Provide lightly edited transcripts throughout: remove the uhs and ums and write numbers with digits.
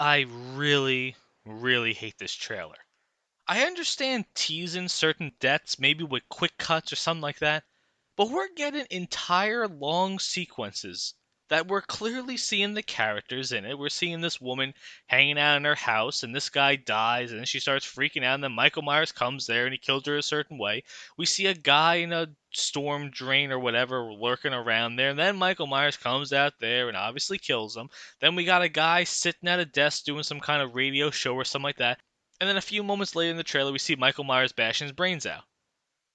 I really, really hate this trailer. I understand teasing certain deaths, maybe with quick cuts or something like that, but we're getting entire long sequences that we're clearly seeing the characters in it. We're seeing this woman hanging out in her house, and this guy dies, and then she starts freaking out, and then Michael Myers comes there and he killed her a certain way. We see a guy in a storm drain or whatever lurking around there, and then Michael Myers comes out there and obviously kills him. Then we got a guy sitting at a desk doing some kind of radio show or something like that. And then a few moments later in the trailer, we see Michael Myers bashing his brains out.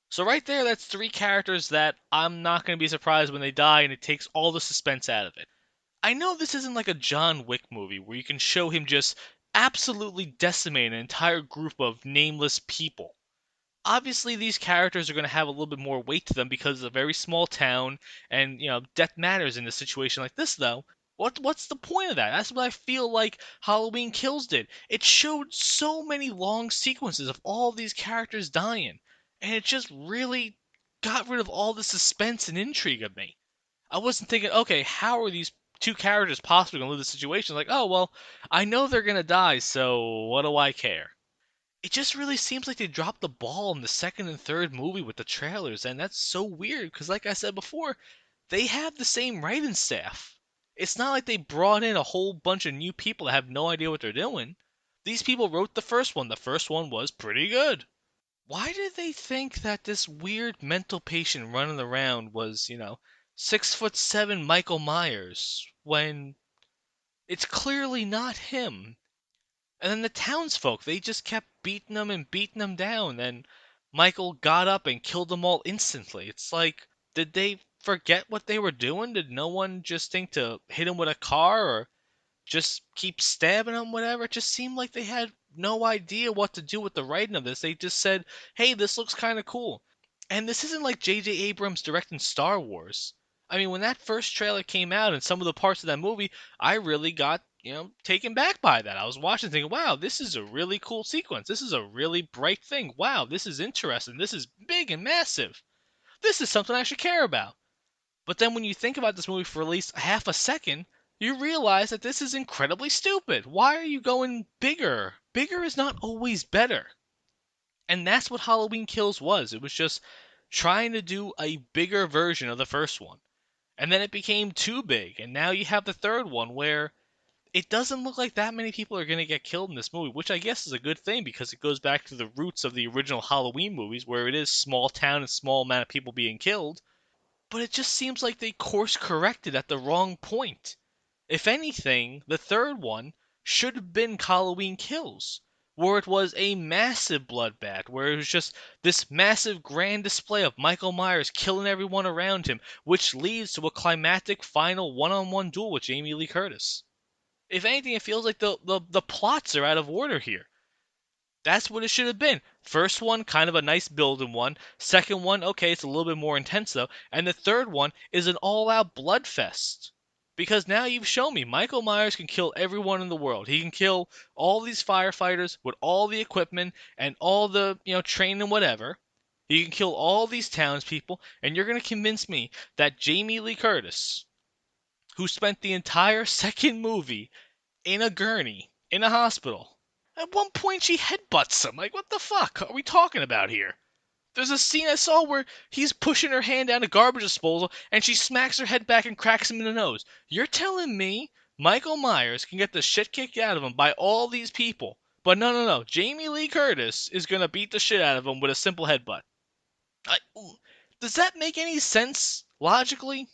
So right there, that's three characters that I'm not going to be surprised when they die, and it takes all the suspense out of it. I know this isn't like a John Wick movie where you can show him just absolutely decimate an entire group of nameless people. Obviously, these characters are going to have a little bit more weight to them because it's a very small town, and death matters in a situation like this. Though, what's the point of that? That's what I feel like Halloween Kills did. It showed so many long sequences of all of these characters dying, and it just really got rid of all the suspense and intrigue of me. I wasn't thinking, okay, how are these two characters possibly going to live this situation? Like, oh well, I know they're going to die, so what do I care? It just really seems like they dropped the ball in the second and third movie with the trailers, and that's so weird because, like I said before, they have the same writing staff. It's not like they brought in a whole bunch of new people that have no idea what they're doing. These people wrote the first one. The first one was pretty good. Why did they think that this weird mental patient running around was, 6'7" Michael Myers when it's clearly not him? And then the townsfolk, they just kept beating them and beating them down. And Michael got up and killed them all instantly. It's like, did they forget what they were doing? Did no one just think to hit him with a car or just keep stabbing him, whatever? It just seemed like they had no idea what to do with the writing of this. They just said, hey, this looks kind of cool. And this isn't like J.J. Abrams directing Star Wars. I mean, when that first trailer came out and some of the parts of that movie, I really got, taken back by that. I was watching thinking, wow, this is a really cool sequence. This is a really bright thing. Wow, this is interesting. This is big and massive. This is something I should care about. But then when you think about this movie for at least half a second, you realize that this is incredibly stupid. Why are you going bigger? Bigger is not always better. And that's what Halloween Kills was. It was just trying to do a bigger version of the first one. And then it became too big. And now you have the third one where it doesn't look like that many people are going to get killed in this movie, which I guess is a good thing because it goes back to the roots of the original Halloween movies where it is small town and small amount of people being killed. But it just seems like they course corrected at the wrong point. If anything, the third one should have been Halloween Kills, where it was a massive bloodbath, where it was just this massive grand display of Michael Myers killing everyone around him, which leads to a climactic final one-on-one duel with Jamie Lee Curtis. If anything, it feels like the plots are out of order here. That's what it should have been. First one, kind of a nice building one. Second one, okay, it's a little bit more intense though. And the third one is an all-out bloodfest. Because now you've shown me Michael Myers can kill everyone in the world. He can kill all these firefighters with all the equipment and all the, training and whatever. He can kill all these townspeople, and you're going to convince me that Jamie Lee Curtis, who spent the entire second movie in a gurney, in a hospital. At one point, she headbutts him. Like, what the fuck are we talking about here? There's a scene I saw where he's pushing her hand down a garbage disposal and she smacks her head back and cracks him in the nose. You're telling me Michael Myers can get the shit kicked out of him by all these people, but no, no, no. Jamie Lee Curtis is gonna beat the shit out of him with a simple headbutt. I, does that make any sense logically?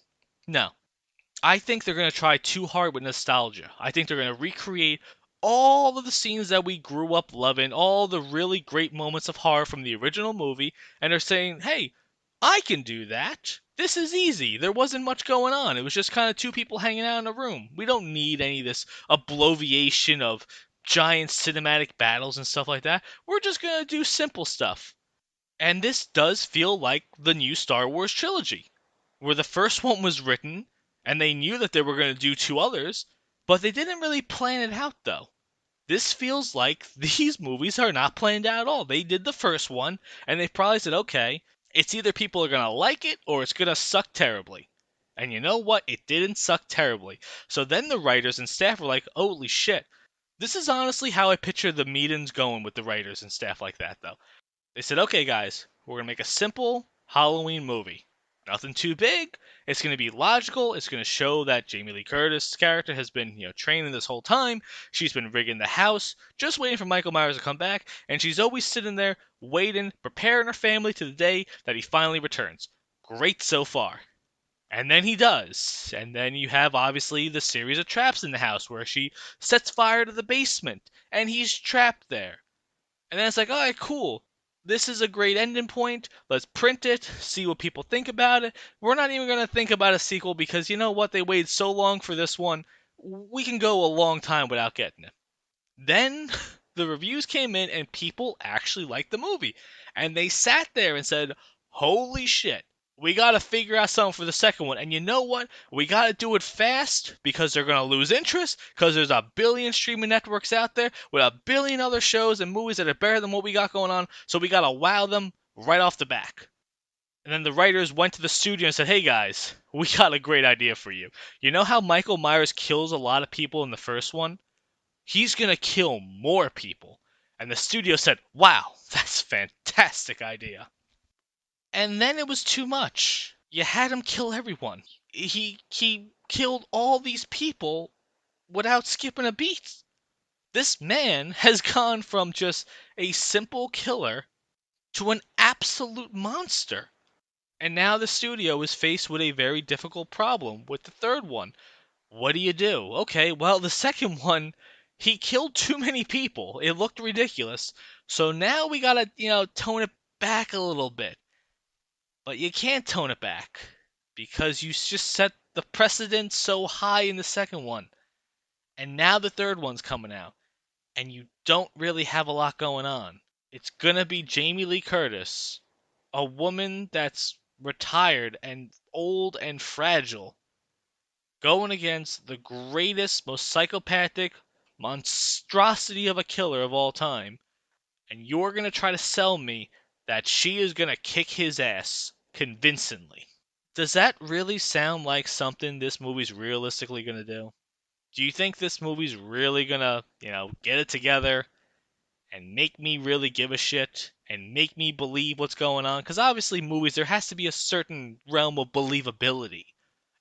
No. I think they're going to try too hard with nostalgia. I think they're going to recreate all of the scenes that we grew up loving, all the really great moments of horror from the original movie, and they're saying, hey, I can do that. This is easy. There wasn't much going on. It was just kind of two people hanging out in a room. We don't need any of this obliviation of giant cinematic battles and stuff like that. We're just going to do simple stuff. And this does feel like the new Star Wars trilogy, where the first one was written, and they knew that they were going to do two others, but they didn't really plan it out, though. This feels like these movies are not planned out at all. They did the first one, and they probably said, okay, it's either people are going to like it or it's going to suck terribly. And you know what? It didn't suck terribly. So then the writers and staff were like, holy shit, This is honestly how I picture the meetings going with the writers and staff like that, though. They said, okay, guys, we're going to make a simple Halloween movie. Nothing too big. It's going to be logical. It's going to show that Jamie Lee Curtis' character has been, training this whole time. She's been rigging the house, just waiting for Michael Myers to come back, and she's always sitting there, waiting, preparing her family to the day that he finally returns. Great so far. And then he does. And then you have, obviously, the series of traps in the house where she sets fire to the basement, and he's trapped there. And then it's like, all right, cool. This is a great ending point. Let's print it, see what people think about it. We're not even going to think about a sequel because you know what? They waited so long for this one. We can go a long time without getting it. Then the reviews came in and people actually liked the movie. And they sat there and said, holy shit. We got to figure out something for the second one. And you know what? We got to do it fast because they're going to lose interest because there's a billion streaming networks out there with a billion other shows and movies that are better than what we got going on. So we got to wow them right off the back. And then the writers went to the studio and said, hey guys, we got a great idea for you. You know how Michael Myers kills a lot of people in the first one? He's going to kill more people. And the studio said, wow, that's a fantastic idea. And then it was too much. You had him kill everyone. He killed all these people without skipping a beat. This man has gone from just a simple killer to an absolute monster. And now the studio is faced with a very difficult problem with the third one. What do you do? Okay, well, the second one, he killed too many people. It looked ridiculous. So now we gotta, tone it back a little bit. But you can't tone it back because you just set the precedent so high in the second one. And now the third one's coming out. And you don't really have a lot going on. It's gonna be Jamie Lee Curtis, a woman that's retired and old and fragile, going against the greatest, most psychopathic monstrosity of a killer of all time. And you're gonna try to sell me that she is gonna kick his ass convincingly. Does that really sound like something this movie's realistically gonna do? Do you think this movie's really gonna, get it together and make me really give a shit and make me believe what's going on? Because obviously, movies, there has to be a certain realm of believability.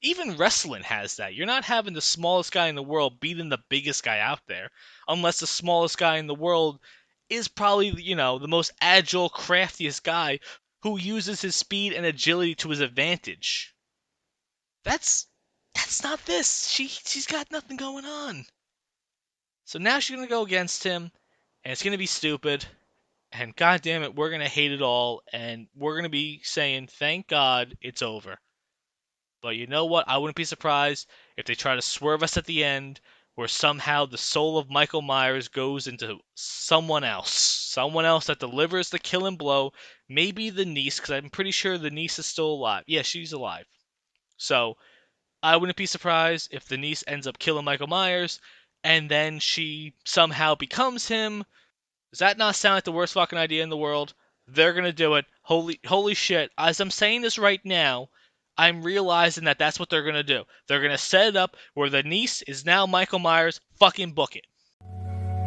Even wrestling has that. You're not having the smallest guy in the world beating the biggest guy out there, unless the smallest guy in the world is probably, the most agile, craftiest guy who uses his speed and agility to his advantage. That's not this. She's got nothing going on. So now she's gonna go against him, and it's gonna be stupid. And god damn it, we're gonna hate it all, and we're gonna be saying, thank God it's over. But you know what? I wouldn't be surprised if they try to swerve us at the end, where somehow the soul of Michael Myers goes into someone else that delivers the killing blow. Maybe the niece, because I'm pretty sure the niece is still alive. Yeah, she's alive. So I wouldn't be surprised if the niece ends up killing Michael Myers, and then she somehow becomes him. Does that not sound like the worst fucking idea in the world? They're gonna do it. Holy shit. As I'm saying this right now, I'm realizing that that's what they're gonna do. They're gonna set it up where the niece is now Michael Myers. Fucking book it.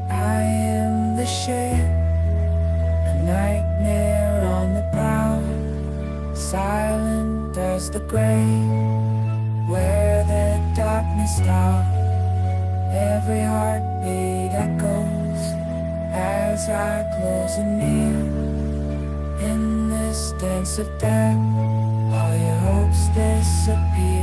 I am the shade, a nightmare on the prowl, silent as the grave, where the darkness stops. Every heartbeat echoes as I close and near. In this dance of death, all your hopes disappear.